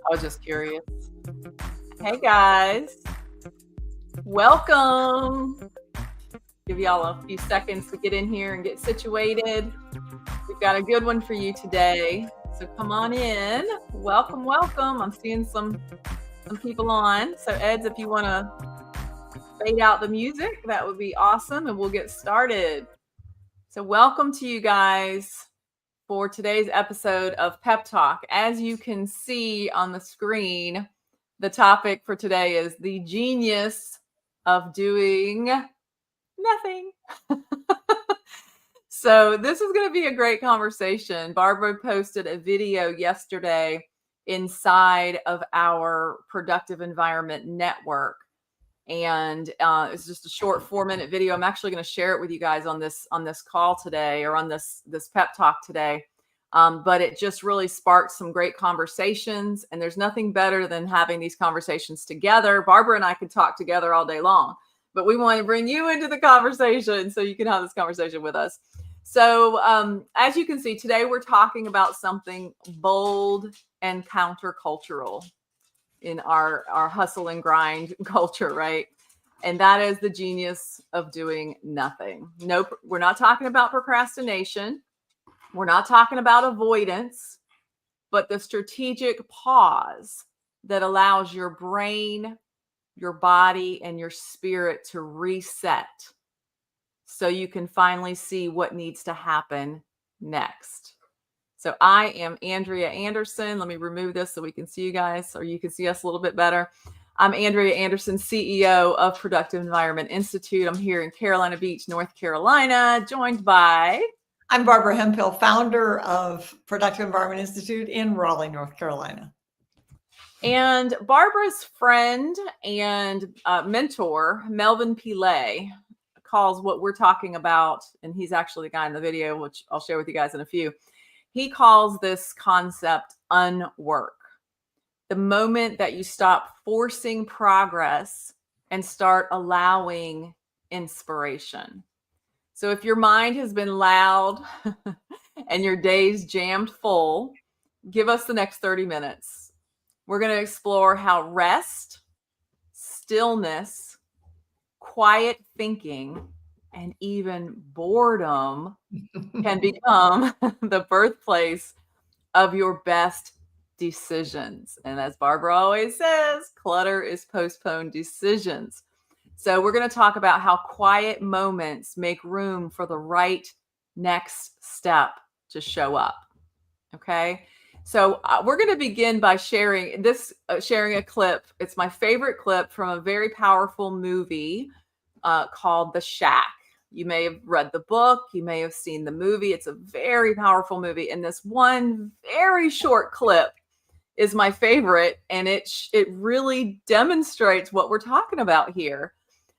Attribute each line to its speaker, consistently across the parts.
Speaker 1: I was just curious. Hey guys, welcome. Give y'all a few seconds to get in here and get situated. We've got a good one for you today. So come on in. Welcome, welcome. I'm seeing some people on. So Eds, if you want to fade out the music, that would be awesome, and we'll get started. So welcome to you guys for today's episode of Pep Talk. As you can see on the screen, the topic for today is the genius of doing nothing. So this is going to be a great conversation. Barbara posted a video yesterday inside of our Productive Environment Network. And it's just a short 4-minute video. I'm actually going to share it with you guys on this call today, or on this pep talk today. But it just really sparked some great conversations, and there's nothing better than having these conversations together. Barbara and I could talk together all day long, but we want to bring you into the conversation so you can have this conversation with us. So as you can see, today we're talking about something bold and countercultural in our hustle and grind culture, right? And that is the genius of doing nothing. No, we're not talking about procrastination. We're not talking about avoidance, but the strategic pause that allows your brain, your body, and your spirit to reset so you can finally see what needs to happen next. So I am Andrea Anderson. Let me remove this so we can see you guys, or you can see us a little bit better. I'm Andrea Anderson, CEO of Productive Environment Institute. I'm here in Carolina Beach, North Carolina, joined by...
Speaker 2: I'm Barbara Hemphill, founder of Productive Environment Institute in Raleigh, North Carolina.
Speaker 1: And Barbara's friend and mentor, Melvin Pillay, calls what we're talking about, and he's actually the guy in the video, which I'll share with you guys in a few. He calls this concept unwork. The moment that you stop forcing progress and start allowing inspiration. So if your mind has been loud and your day's jammed full, give us the next 30 minutes. We're going to explore how rest, stillness, quiet thinking, and even boredom can become the birthplace of your best decisions. And as Barbara always says, clutter is postponed decisions. So we're going to talk about how quiet moments make room for the right next step to show up. Okay. So we're going to begin by sharing a clip. It's my favorite clip from a very powerful movie called The Shack. You may have read the book. You may have seen the movie. It's a very powerful movie. And this one very short clip is my favorite. And it really demonstrates what we're talking about here.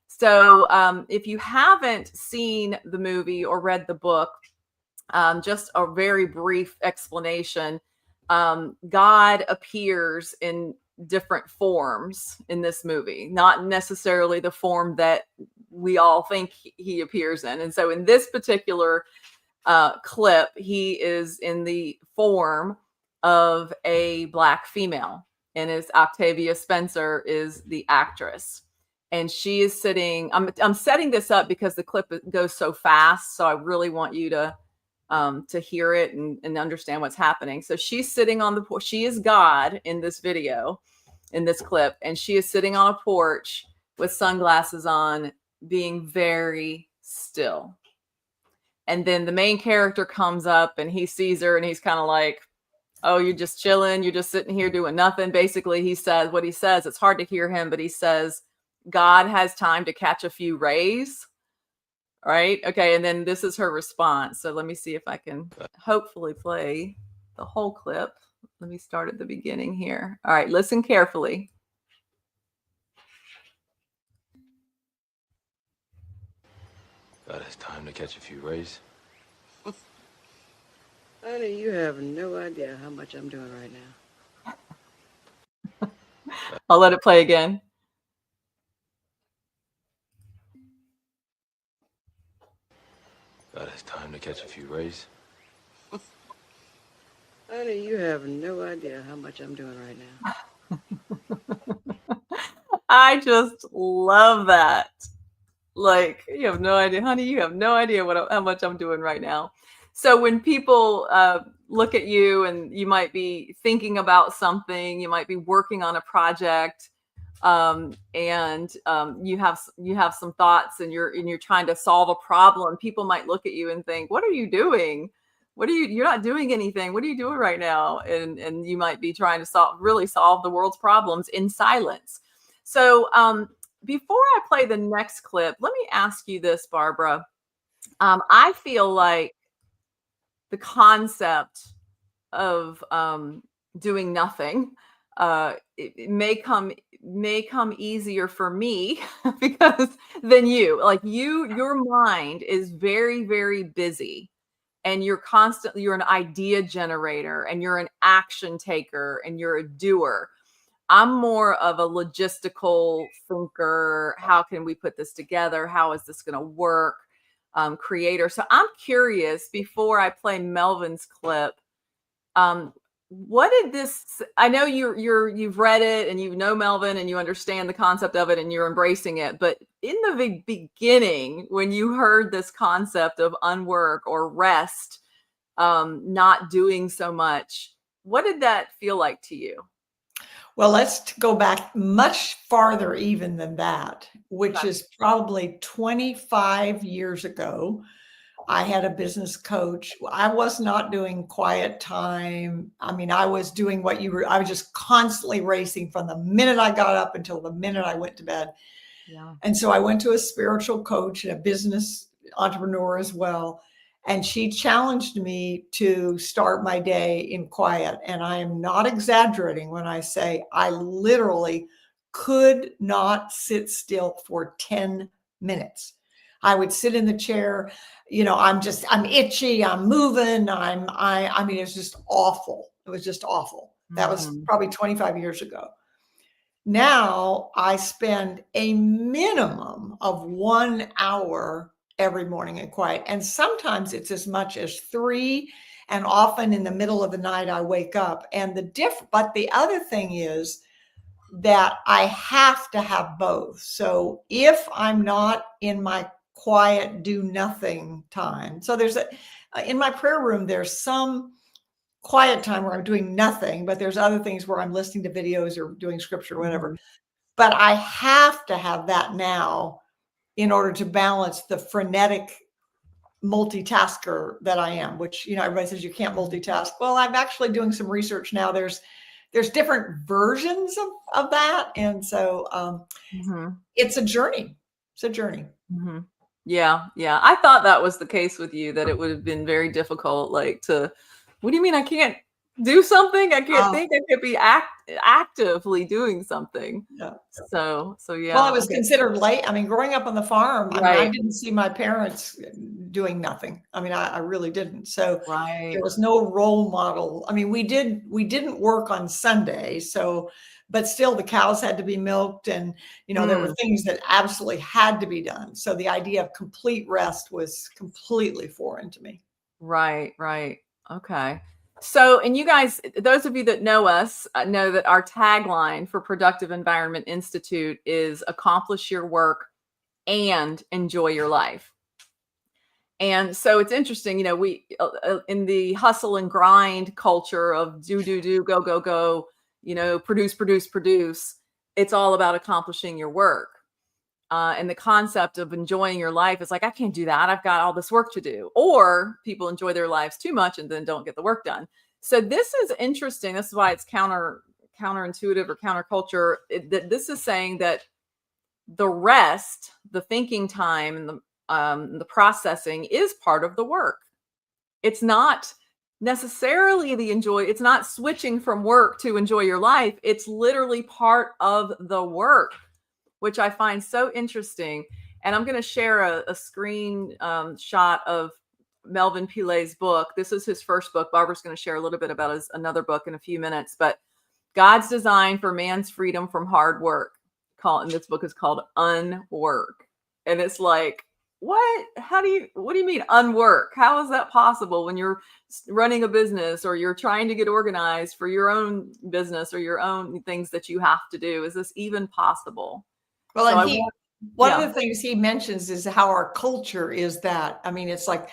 Speaker 1: So if you haven't seen the movie or read the book, just a very brief explanation. God appears in different forms in this movie, not necessarily the form that we all think he appears in. And so in this particular clip, he is in the form of a Black female, and is Octavia Spencer is the actress. And she is sitting, I'm setting this up because the clip goes so fast. So I really want you to hear it and understand what's happening. So she's sitting on the porch. She is God in this video, in this clip. And she is sitting on a porch with sunglasses on, being very still. And then the main character comes up and he sees her and he's kind of like, oh, you're just chilling. You're just sitting here doing nothing. Basically, he says what he says. It's hard to hear him, but he says, God has time to catch a few rays. Right. Okay. And then this is her response. So let me see if I can hopefully play the whole clip. Let me start at the beginning here. All right. Listen carefully.
Speaker 3: God has time to catch a few rays.
Speaker 4: Honey, you have no idea how much I'm doing right now.
Speaker 1: I'll let it play again.
Speaker 3: God has time to catch a few rays.
Speaker 4: Honey, you have no idea how much I'm doing right now.
Speaker 1: I just love that. Like, you have no idea, honey, you have no idea how much I'm doing right now. So when people look at you and you might be thinking about something, you might be working on a project, and you have some thoughts and you're trying to solve a problem, people might look at you and think, what are you doing? You're not doing anything. What are you doing right now? And you might be trying to really solve the world's problems in silence. So before I play the next clip, let me ask you this, Barbara. I feel like the concept of doing nothing, it may come easier for me because than you. Like your mind is very, very busy, and you're an idea generator, and you're an action taker, and you're a doer. I'm more of a logistical thinker. How can we put this together? How is this going to work? Creator. So I'm curious, before I play Melvin's clip, what did this, I know you've read it and you know Melvin and you understand the concept of it and you're embracing it, but in the beginning, when you heard this concept of unwork or rest, not doing so much, what did that feel like to you?
Speaker 2: Well, let's go back much farther even than that, which is probably 25 years ago. I had a business coach. I was not doing quiet time. I mean, I was doing I was just constantly racing from the minute I got up until the minute I went to bed.
Speaker 1: Yeah.
Speaker 2: And so I went to a spiritual coach and a business entrepreneur as well. And she challenged me to start my day in quiet. And I am not exaggerating when I say I literally could not sit still for 10 minutes. I would sit in the chair, I'm itchy, I'm moving, I mean, it's just awful. It was just awful. That was probably 25 years ago. Now I spend a minimum of 1 hour every morning in quiet. And sometimes it's as much as 3. And often in the middle of the night, I wake up. But the other thing is that I have to have both. So if I'm not in my quiet, do nothing time. So in my prayer room, there's some quiet time where I'm doing nothing, but there's other things where I'm listening to videos or doing scripture or whatever. But I have to have that now in order to balance the frenetic multitasker that I am, which, everybody says you can't multitask. Well, I'm actually doing some research now. There's different versions of that. And so it's a journey. It's a journey.
Speaker 1: Mm-hmm. Yeah. Yeah. I thought that was the case with you, that it would have been very difficult, what do you mean I can't do something? I can't think. I could be actively doing something.
Speaker 2: Yeah.
Speaker 1: So yeah.
Speaker 2: Well, it was considered late. I mean, growing up on the farm, I didn't see my parents doing nothing. I mean, I really didn't. So there was no role model. I mean, we didn't work on Sunday. So, but still the cows had to be milked, and, there were things that absolutely had to be done. So the idea of complete rest was completely foreign to me.
Speaker 1: Right. Okay. So, and you guys, those of you that know us, know that our tagline for Productive Environment Institute is accomplish your work and enjoy your life. And so it's interesting, we in the hustle and grind culture of do, go, produce, it's all about accomplishing your work. And the concept of enjoying your life is like, I can't do that. I've got all this work to do. Or people enjoy their lives too much and then don't get the work done. So this is interesting. This is why it's counterintuitive or counterculture. This is saying that the rest, the thinking time, and the processing is part of the work. It's not necessarily it's not switching from work to enjoy your life. It's literally part of the work, which I find so interesting. And I'm going to share a screen shot of Melvin Pilet's book. This is his first book. Barbara's going to share a little bit about another book in a few minutes, but God's Design for Man's Freedom from Hard Work. And this book is called Unwork. And it's like, what do you mean unwork? How is that possible when you're running a business or you're trying to get organized for your own business or your own things that you have to do? Is this even possible?
Speaker 2: Well,
Speaker 1: So
Speaker 2: and one of the things he mentions is how our culture is that. I mean, it's like,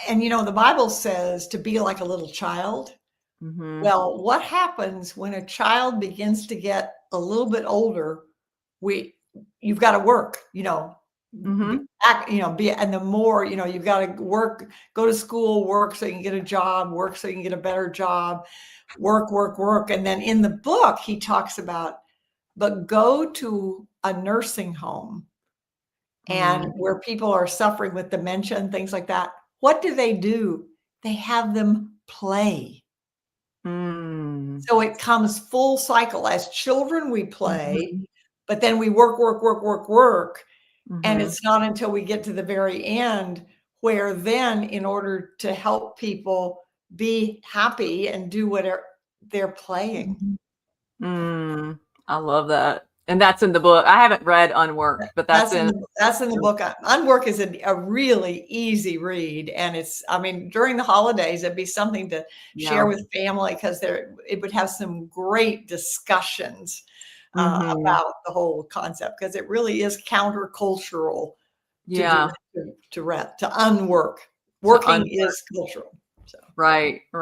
Speaker 2: and the Bible says to be like a little child.
Speaker 1: Mm-hmm.
Speaker 2: Well, what happens when a child begins to get a little bit older? You've got to work,
Speaker 1: Mm-hmm.
Speaker 2: and the more, you've got to work, go to school, work so you can get a job, work so you can get a better job, work. And then in the book, he talks about, but go to a nursing home and where people are suffering with dementia and things like that. What do? They have them play. So it comes full cycle. As children, we play, but then we work. And it's not until we get to the very end where then, in order to help people be happy and do whatever, they're playing.
Speaker 1: I love that. And that's in the book. I haven't read Unwork, but that's in
Speaker 2: the book. Unwork is a really easy read. And during the holidays, it'd be something to share with family because it would have some great discussions about the whole concept, because it really is countercultural to unwork. Working is cultural. So.
Speaker 1: Right. All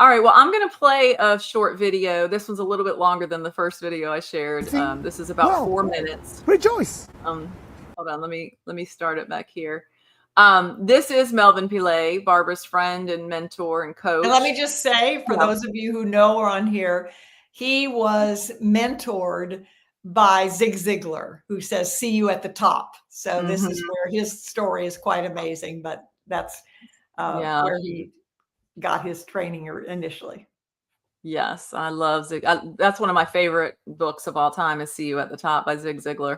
Speaker 1: right. Well, I'm going to play a short video. This one's a little bit longer than the first video I shared. This is about 4 minutes.
Speaker 5: Rejoice.
Speaker 1: Hold on. Let me start it back here. This is Melvin Pillay, Barbara's friend and mentor and coach.
Speaker 2: And let me just say, for those of you who know are on here, he was mentored by Zig Ziglar, who says, "See you at the top." So this is where his story is quite amazing, but that's where he got his training initially.
Speaker 1: Yes, I love Zig. That's one of my favorite books of all time is "See You at the Top" by Zig Ziglar.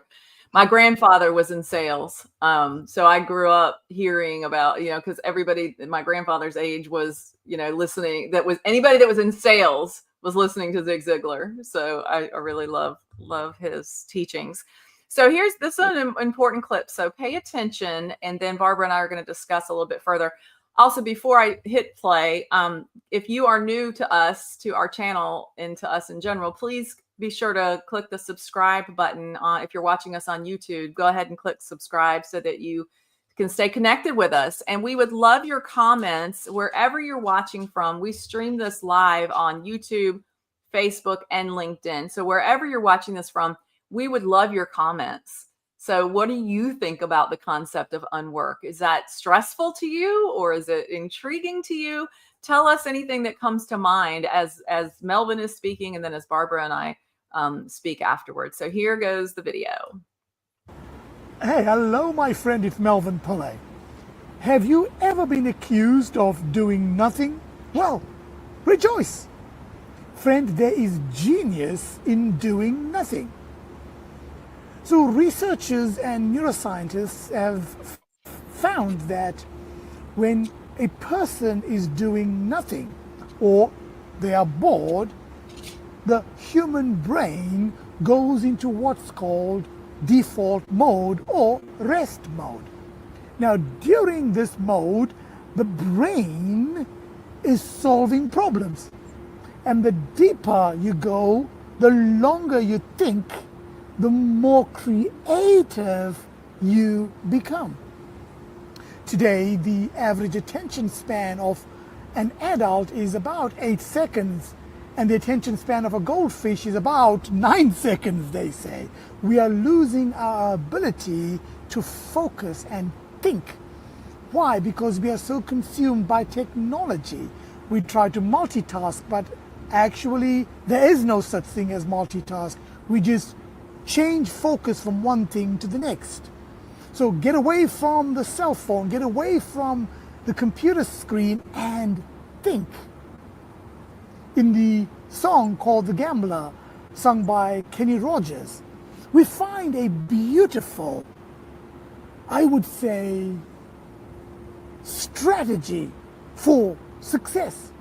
Speaker 1: My grandfather was in sales. So I grew up hearing about, because everybody in my grandfather's age was, listening. Anybody that was in sales was listening to Zig Ziglar. So I really love his teachings. So this is an important clip. So pay attention. And then Barbara and I are going to discuss a little bit further. Also, before I hit play, if you are new to us, to our channel, and to us in general, please be sure to click the subscribe button. If you're watching us on YouTube, go ahead and click subscribe so that you can stay connected with us. And we would love your comments wherever you're watching from. We stream this live on YouTube, Facebook, and LinkedIn. So wherever you're watching this from, we would love your comments. So what do you think about the concept of unwork? Is that stressful to you, or is it intriguing to you? Tell us anything that comes to mind as Melvin is speaking, and then as Barbara and I speak afterwards. So here goes the video.
Speaker 5: Hey, hello, my friend. It's Melvin Pillay. Have you ever been accused of doing nothing? Well, rejoice. Friend, there is genius in doing nothing. So researchers and neuroscientists have found that when a person is doing nothing or they are bored, the human brain goes into what's called default mode or rest mode. Now, during this mode, the brain is solving problems. And the deeper you go, the longer you think, the more creative you become. Today, the average attention span of an adult is about 8 seconds, and the attention span of a goldfish is about 9 seconds, they say. We are losing our ability to focus and think. Why? Because we are so consumed by technology. We try to multitask, but actually there is no such thing as multitask. We just change focus from one thing to the next. So get away from the cell phone, get away from the computer screen and think. In the song called The Gambler, sung by Kenny Rogers, we find a beautiful, I would say, strategy for success.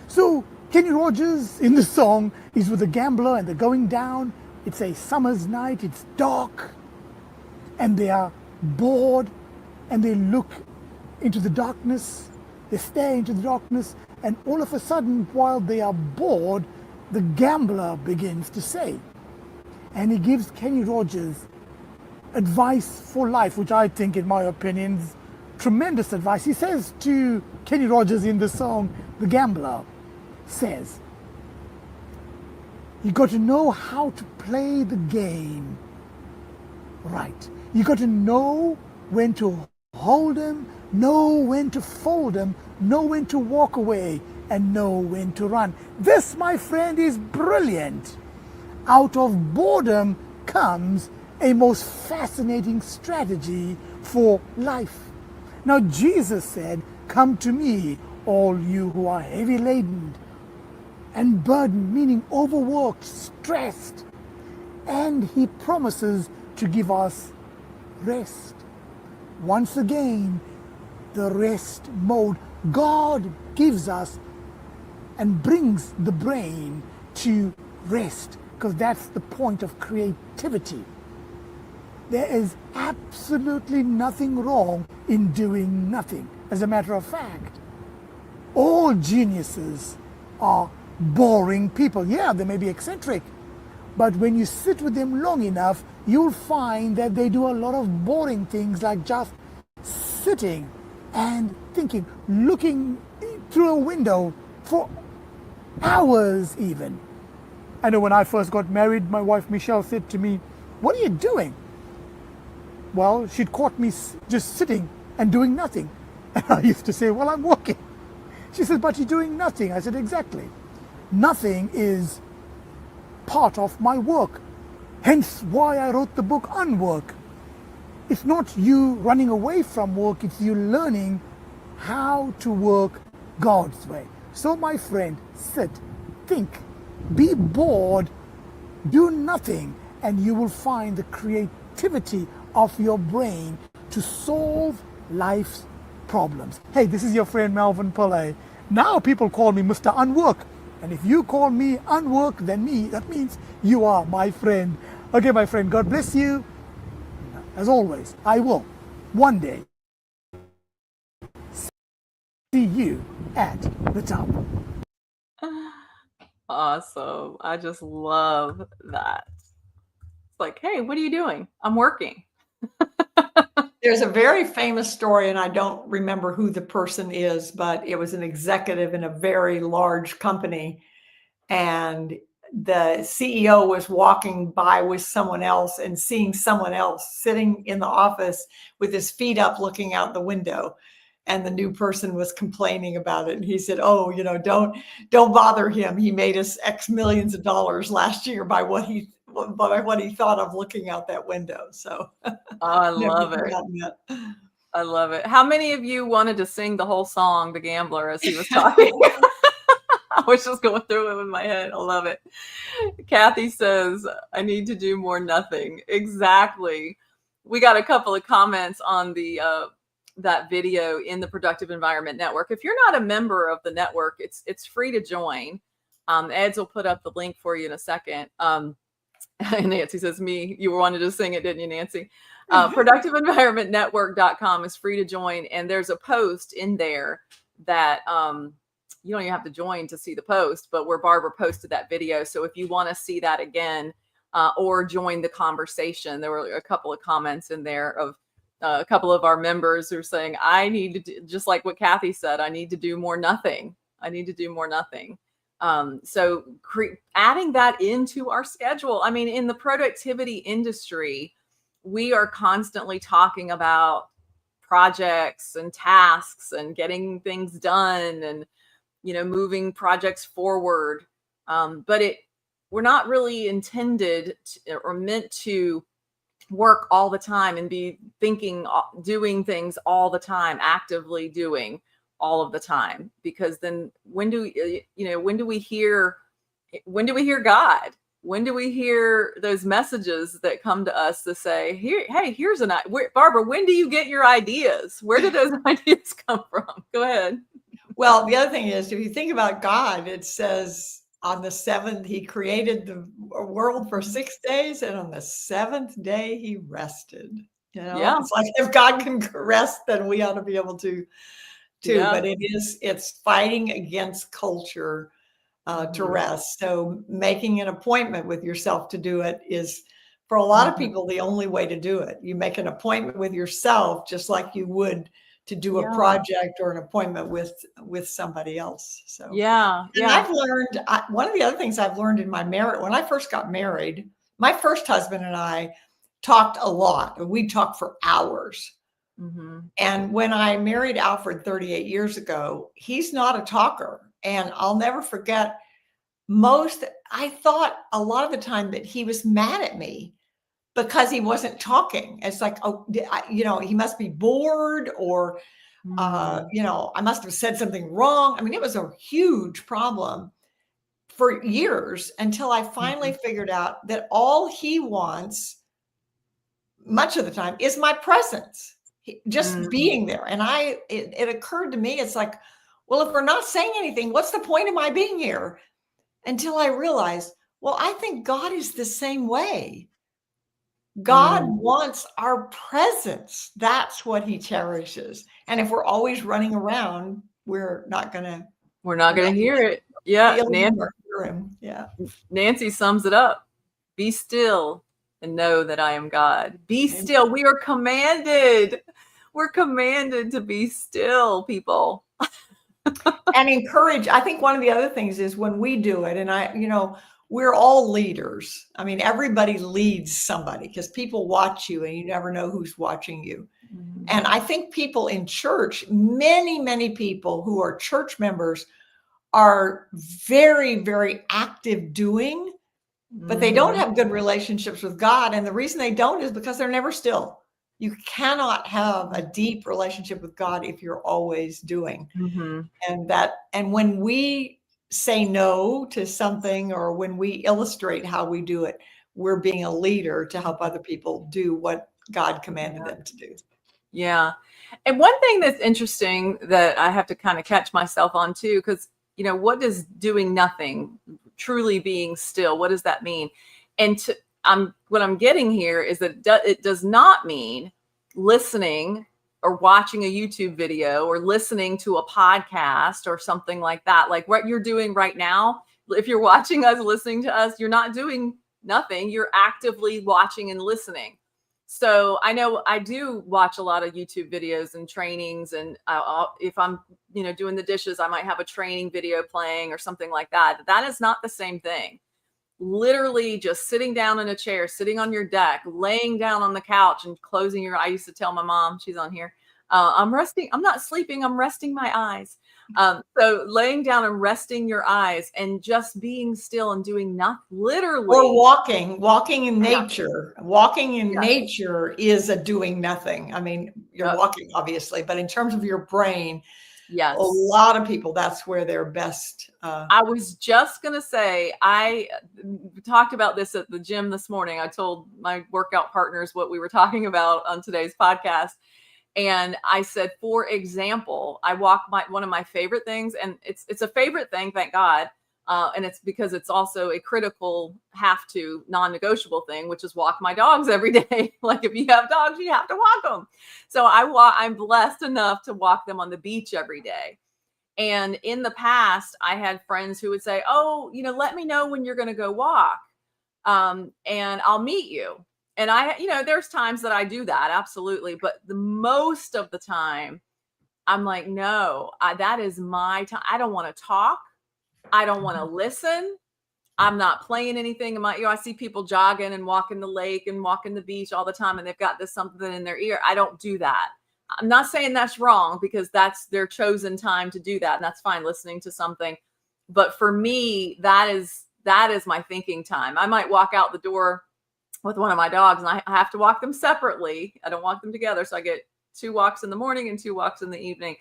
Speaker 5: So Kenny Rogers in the song is with a gambler and they're going down. It's a summer's night, it's dark, and they are bored, and they look into the darkness, they stare into the darkness, and all of a sudden, while they are bored, the gambler begins to say, and he gives Kenny Rogers advice for life, which I think, in my opinion, is tremendous advice. He says to Kenny Rogers in the song, The Gambler, says, you got to know how to play the game right. You got to know when to hold them, know when to fold them, know when to walk away, and know when to run. This, my friend, is brilliant. Out of boredom comes a most fascinating strategy for life. Now, Jesus said, come to me, all you who are heavy laden and burdened, meaning overworked, stressed. And he promises to give us rest. Once again, the rest mode. God gives us and brings the brain to rest, because that's the point of creativity. There is absolutely nothing wrong in doing nothing. As a matter of fact, all geniuses are boring people. Yeah, they may be eccentric, but when you sit with them long enough, you'll find that they do a lot of boring things, like just sitting and thinking, looking through a window for hours even. I know when I first got married, my wife Michelle said to me, what are you doing? Well, she'd caught me just sitting and doing nothing. And I used to say, well, I'm working. She said, but you're doing nothing. I said, exactly. Nothing is part of my work. Hence why I wrote the book Unwork. It's not you running away from work, it's you learning how to work God's way. So, my friend, sit, think, be bored, do nothing, and you will find the creativity of your brain to solve life's problems. Hey, this is your friend Melvin Pillay. Now people call me Mr. Unwork. And if you call me Unwork, then that means you are my friend. Okay, my friend, God bless you. As always, I will one day see you at the top.
Speaker 1: Awesome. I just love that. It's like, hey, what are you doing? I'm working.
Speaker 2: There's a very famous story, and I don't remember who the person is, but it was an executive in a very large company. And the CEO was walking by with someone else and seeing someone else sitting in the office with his feet up looking out the window. And the new person was complaining about it. And he said, oh, don't bother him. He made us X millions of dollars last year by what he thought of looking out that window. So
Speaker 1: I love it. I love it. How many of you wanted to sing the whole song, The Gambler, as he was talking? I was just going through it in my head. I love it. Kathy says, I need to do more nothing. Exactly. We got a couple of comments on the that video in the Productive Environment Network. If you're not a member of the network, it's free to join. Eds will put up the link for you in a second. And Nancy says, you wanted to sing it, didn't you, Nancy? ProductiveEnvironmentNetwork.com is free to join. And there's a post in there that you don't even have to join to see the post, but where Barbara posted that video. So if you want to see that again or join the conversation, there were a couple of comments in there of a couple of our members who are saying, I need to do, just like what Kathy said, I need to do more nothing. I need to do more nothing. So adding that into our schedule. I mean, in the productivity industry, we are constantly talking about projects and tasks and getting things done and, moving projects forward. But we're not really intended to, or meant to work all the time and be thinking, doing things all the time, actively doing all of the time, because then when do we hear God? When do we hear those messages that come to us to say, here's an idea. Barbara, when do you get your ideas? Where did those ideas come from? Go ahead.
Speaker 2: Well, the other thing is, if you think about God, it says on the seventh, he created the world for 6 days, and on the seventh day, he rested. You know,
Speaker 1: Yeah.
Speaker 2: it's like if God can rest, then we ought to be able to too.
Speaker 1: Yeah.
Speaker 2: But it's fighting against culture to
Speaker 1: Mhm.
Speaker 2: rest. So making an appointment with yourself to do it is, for a lot of
Speaker 1: Mhm.
Speaker 2: people, the only way to do it. You make an appointment with yourself just like you would to do a
Speaker 1: Yeah.
Speaker 2: project or an appointment with somebody else. So,
Speaker 1: Yeah.
Speaker 2: and
Speaker 1: Yeah.
Speaker 2: I've learned one of the other things I've learned in my marriage, when I first got married, my first husband and I talked a lot. We talked for hours.
Speaker 1: Mhm.
Speaker 2: And when I married Alfred 38 years ago, he's not a talker. And I'll never forget, I thought a lot of the time that he was mad at me because he wasn't talking. It's like, oh, he must be bored, or,
Speaker 1: Mm.
Speaker 2: I must have said something wrong. I mean, it was a huge problem for years until I finally
Speaker 1: Mhm.
Speaker 2: figured out that all he wants, much of the time, is my presence, just
Speaker 1: Mm.
Speaker 2: being there. And it occurred to me, it's like, well, if we're not saying anything, what's the point of my being here? Until I realized, well, I think God is the same way. God
Speaker 1: Mm.
Speaker 2: wants our presence. That's what he cherishes. And if we're always running around, we're not going to
Speaker 1: We're not going to hear it. Yeah.
Speaker 2: feel him or hear him. Yeah.
Speaker 1: Nancy sums it up. Be still and know that I am God. Be
Speaker 2: Amen.
Speaker 1: still. We are commanded. We're commanded to be still, people.
Speaker 2: And encourage. I think one of the other things is when we do it, and we're all leaders. I mean, everybody leads somebody because people watch you and you never know who's watching you. And I think people in church, many, many people who are church members are very, very active doing, but they don't
Speaker 1: Mhm.
Speaker 2: have good relationships with God. And the reason they don't is because they're never still. You cannot have a deep relationship with God if you're always doing.
Speaker 1: Mhm.
Speaker 2: And when we say no to something, or when we illustrate how we do it, we're being a leader to help other people do what God commanded them to do.
Speaker 1: Yeah. And one thing that's interesting that I have to kind of catch myself on too, because, what does doing nothing, truly being still, what does that mean? And what I'm getting here is that it does not mean listening or watching a YouTube video or listening to a podcast or something like that. Like what you're doing right now, if you're watching us, listening to us, you're not doing nothing. You're actively watching and listening. So I know I do watch a lot of YouTube videos and trainings, and if I'm, doing the dishes, I might have a training video playing or something like that. That is not the same thing. Literally just sitting down in a chair, sitting on your deck, laying down on the couch and closing your eyes. I used to tell my mom, she's on here, I'm resting. I'm not sleeping. I'm resting my eyes. So laying down and resting your eyes and just being still and doing nothing, literally.
Speaker 2: Or walking in
Speaker 1: Yeah.
Speaker 2: nature. Walking in
Speaker 1: Yeah.
Speaker 2: nature is a doing nothing. I mean, you're walking obviously, but in terms of your brain,
Speaker 1: yes,
Speaker 2: a lot of people, that's where they're best.
Speaker 1: I was just going to say, I talked about this at the gym this morning. I told my workout partners what we were talking about on today's podcast. And I said, for example, I walk one of my favorite things, and it's a favorite thing, thank God. And it's because it's also a critical non-negotiable thing, which is walk my dogs every day. Like if you have dogs, you have to walk them. So I'm blessed enough to walk them on the beach every day. And in the past, I had friends who would say, oh, let me know when you're going to go walk. And I'll meet you. And there's times that I do that. Absolutely. But the most of the time I'm like, no, that is my time. I don't want to talk. I don't want to listen. I'm not playing anything. I see people jogging and walking the lake and walking the beach all the time, and they've got something in their ear. I don't do that. I'm not saying that's wrong, because that's their chosen time to do that. And that's fine, listening to something. But for me, that is my thinking time. I might walk out the door with one of my dogs, and I have to walk them separately. I don't walk them together. So I get 2 walks in the morning and 2 walks in the evening.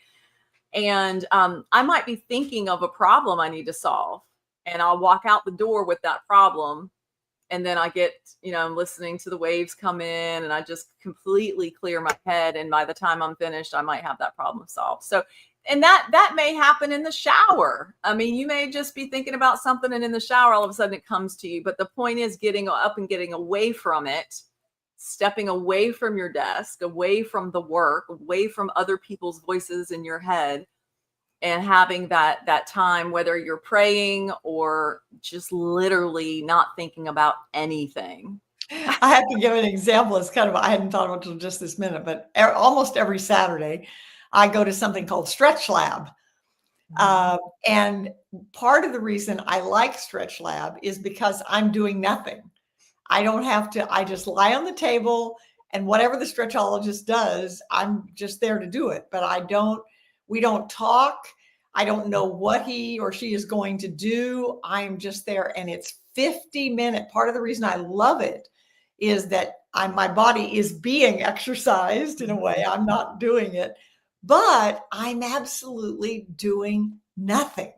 Speaker 1: And I might be thinking of a problem I need to solve, and I'll walk out the door with that problem. And then I get, I'm listening to the waves come in, and I just completely clear my head. And by the time I'm finished, I might have that problem solved. So, and that may happen in the shower. I mean, you may just be thinking about something, and in the shower, all of a sudden it comes to you. But the point is getting up and getting away from it stepping away from your desk, away from the work, away from other people's voices in your head, and having that time, whether you're praying or just literally not thinking about anything.
Speaker 2: I have to give an example. It's kind of, I hadn't thought about it until just this minute, but almost every Saturday, I go to something called Stretch Lab. And part of the reason I like Stretch Lab is because I'm doing nothing. I don't have to, I just lie on the table, and whatever the stretchologist does, I'm just there to do it. But we don't talk. I don't know what he or she is going to do. I'm just there, and it's 50 minutes. Part of the reason I love it is that my body is being exercised in a way. I'm not doing it, but I'm absolutely doing nothing.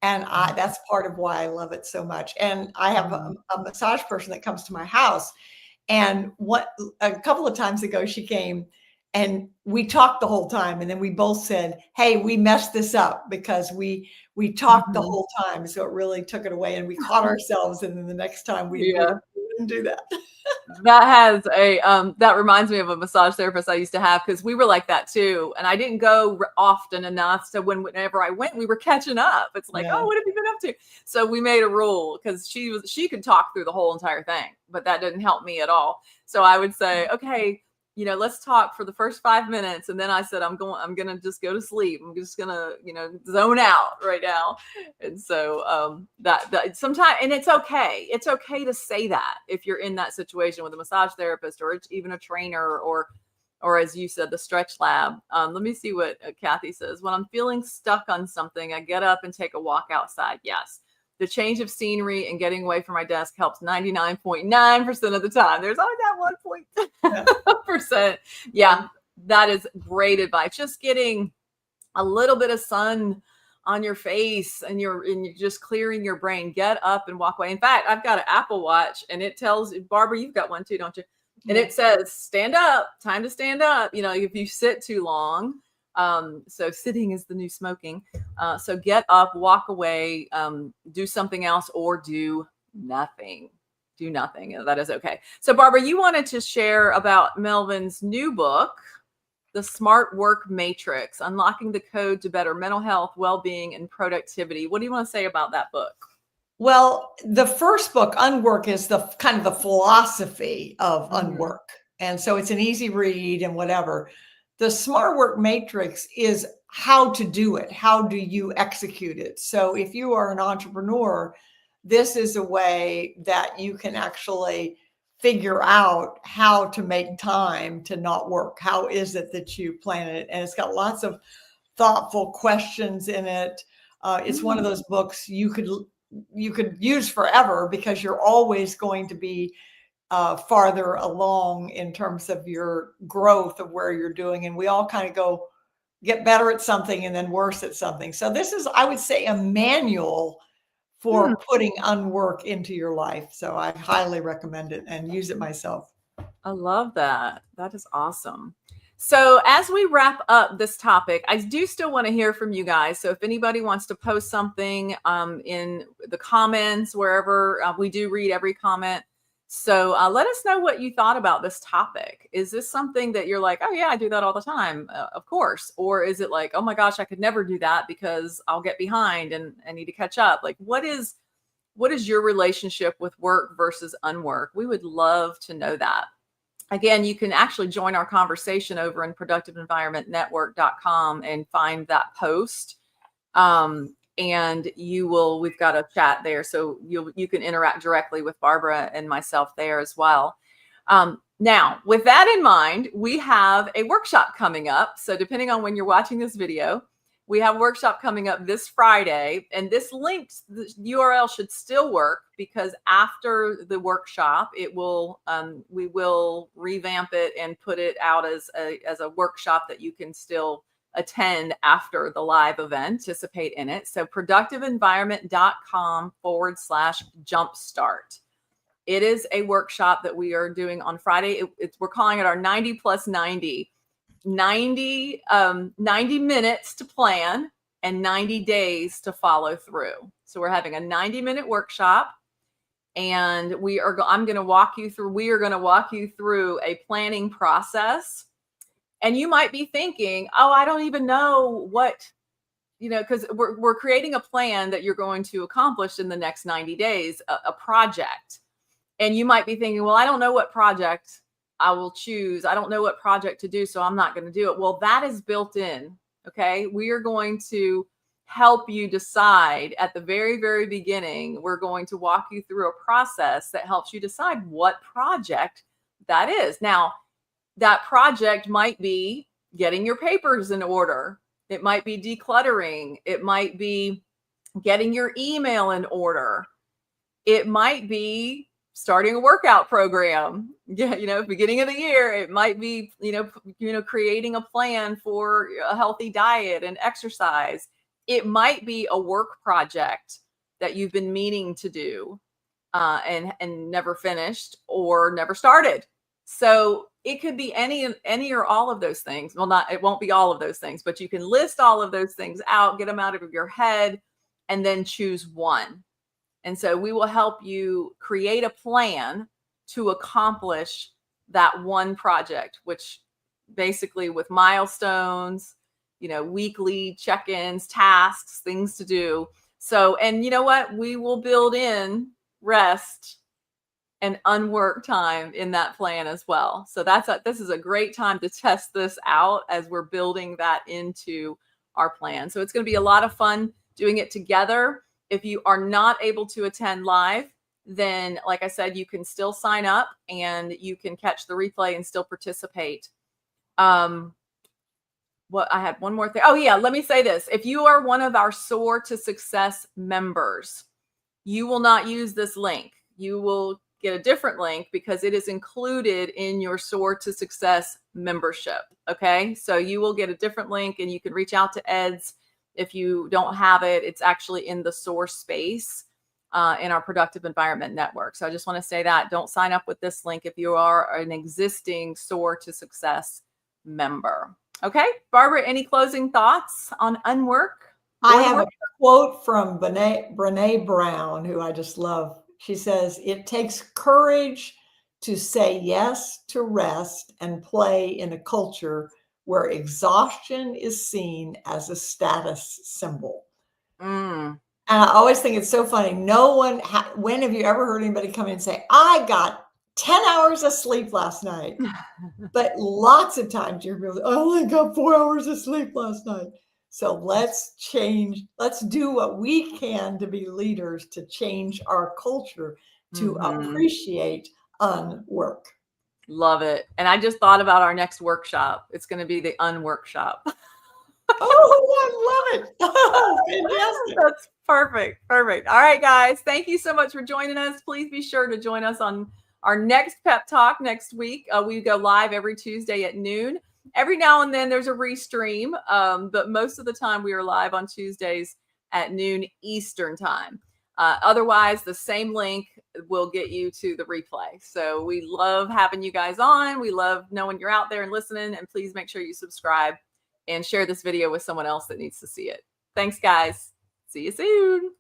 Speaker 2: And that's part of why I love it so much. And I have a massage person that comes to my house. And a couple of times ago, she came and we talked the whole time. And then we both said, hey, we messed this up because we talked the whole time. So it really took it away, and we caught ourselves. And then the next time we wouldn't do that.
Speaker 1: That has that reminds me of a massage therapist I used to have, because we were like that too. And I didn't go often enough. So whenever I went, we were catching up. It's like, oh, what have you been up to? So we made a rule, because she could talk through the whole entire thing, but that didn't help me at all. So I would say, okay, let's talk for the first 5 minutes. And then I said, I'm going to just go to sleep. I'm just going to, zone out right now. And so that sometimes, and it's okay. It's okay to say that if you're in that situation with a massage therapist or even a trainer, or as you said, the Stretch Lab. Let me see what Kathy says. When I'm feeling stuck on something, I get up and take a walk outside. Yes. The change of scenery and getting away from my desk helps 99.9% of the time. There's always that 1.1%. Yeah, that is great advice. Just getting a little bit of sun on your face, and you're just clearing your brain. Get up and walk away. In fact, I've got an Apple Watch, and it tells, Barbara, you've got one too, don't you? And it says, stand up, time to stand up. If you sit too long. So sitting is the new smoking. So get up, walk away, do something else, or do nothing. Do nothing. That is okay. So Barbara, you wanted to share about Melvin's new book, The Smart Work Matrix, Unlocking the Code to Better Mental Health, Well-Being, and Productivity. What do you want to say about that book?
Speaker 2: Well, the first book, Unwork, is the kind of the philosophy of Unwork. And so it's an easy read and whatever. The Smart Work Matrix is how to do it. How do you execute it? So if you are an entrepreneur, this is a way that you can actually figure out how to make time to not work. How is it that you plan it? And it's got lots of thoughtful questions in it. It's one of those books you could use forever, because you're always going to be farther along in terms of your growth of where you're doing. And we all kind of get better at something and then worse at something. So this is, I would say, a manual for putting unwork into your life. So I highly recommend it and use it myself.
Speaker 1: I love that. That is awesome. So as we wrap up this topic, I do still want to hear from you guys. So if anybody wants to post something in the comments, wherever, we do read every comment. So let us know what you thought about this topic. Is this something that you're like, oh yeah, I do that all the time, of course? Or is it like, oh my gosh, I could never do that because I'll get behind and I need to catch up? Like, what is your relationship with work versus unwork? We would love to know that. Again, you can actually join our conversation over in productiveenvironmentnetwork.com and find that post. And we've got a chat there, so you can interact directly with Barbara and myself there as well. Now, with that in mind, we have a workshop coming up. So depending on when you're watching this video, we have a workshop coming up this Friday, and this link, the URL should still work, because after the workshop, we will revamp it and put it out as a workshop that you can still attend after the live event, participate in it. So productiveenvironment.com/jumpstart. It is a workshop that we are doing on Friday. We're calling it our 90 plus 90. 90 minutes to plan and 90 days to follow through. So we're having a 90-minute workshop, and I'm going to walk you through, we are going to walk you through a planning process. And you might be thinking, oh, I don't even know what, because we're creating a plan that you're going to accomplish in the next 90 days, a project. And you might be thinking, well, I don't know what project I will choose. I don't know what project to do, so I'm not going to do it. Well, that is built in. Okay. We are going to help you decide at the very, very beginning. We're going to walk you through a process that helps you decide what project that is. Now, that project might be getting your papers in order. It might be decluttering. It might be getting your email in order. It might be starting a workout program. Yeah, beginning of the year. It might be, creating a plan for a healthy diet and exercise. It might be a work project that you've been meaning to do and never finished or never started. So it could be any or all of those things. Well, it won't be all of those things, but you can list all of those things out, get them out of your head, and then choose one. And so we will help you create a plan to accomplish that one project, which basically with milestones, weekly check-ins, tasks, things to do. So, and you know what? We will build in rest and unwork time in that plan as well. So this is a great time to test this out as we're building that into our plan. So it's going to be a lot of fun doing it together. If you are not able to attend live, then like I said, you can still sign up and you can catch the replay and still participate. I had one more thing. Oh yeah, let me say this. If you are one of our Soar to Success members, you will not use this link. You will get a different link because it is included in your Soar to Success membership. Okay. So you will get a different link and you can reach out to Ed's if you don't have it. It's actually in the Soar space in our Productive Environment Network. So I just want to say that don't sign up with this link if you are an existing Soar to Success member. Okay. Barbara, any closing thoughts on unwork?
Speaker 2: I have a quote from Brene Brown, who I just love. She says, "It takes courage to say yes to rest and play in a culture where exhaustion is seen as a status symbol." And I always think it's so funny. When have you ever heard anybody come in and say, "I got 10 hours of sleep last night"? But lots of times you're really, "I only got 4 hours of sleep last night." So let's do what we can to be leaders to change our culture to appreciate unwork.
Speaker 1: Love it. And I just thought about our next workshop. It's going to be the unworkshop.
Speaker 2: Oh, I love it. Oh, fantastic.
Speaker 1: That's perfect. Perfect. All right, guys. Thank you so much for joining us. Please be sure to join us on our next pep talk next week. We go live every Tuesday at noon. Every now and then there's a restream, but most of the time we are live on Tuesdays at noon Eastern time. Otherwise, the same link will get you to the replay. So we love having you guys on. We love knowing you're out there and listening. And please make sure you subscribe and share this video with someone else that needs to see it. Thanks, guys. See you soon.